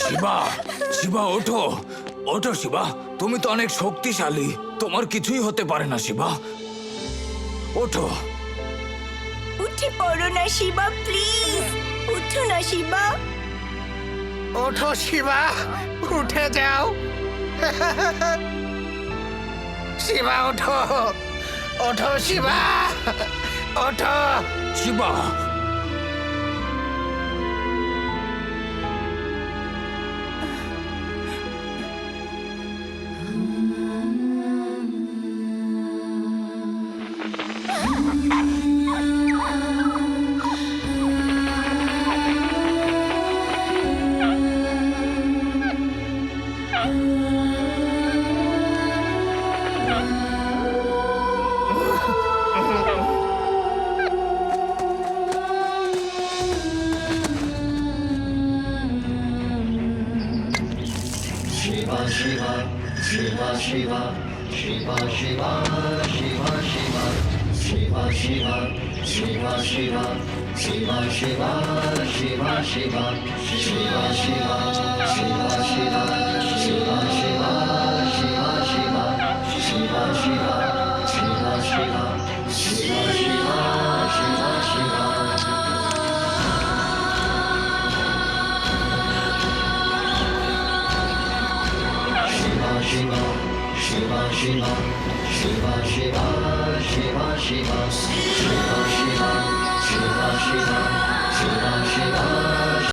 শিবা, শিবা ওঠো, ওঠো শিবা। তুমি তো অনেক শক্তিশালী, তোমার কিছুই হতে পারে না শিবা। ওঠো। উঠে পড়ো না শিবা, প্লিজ উঠো না শিবা। ওঠো শিবা, উঠে যাও। শিবা ওঠো, ওঠো শিবা, ওঠো। শিবা,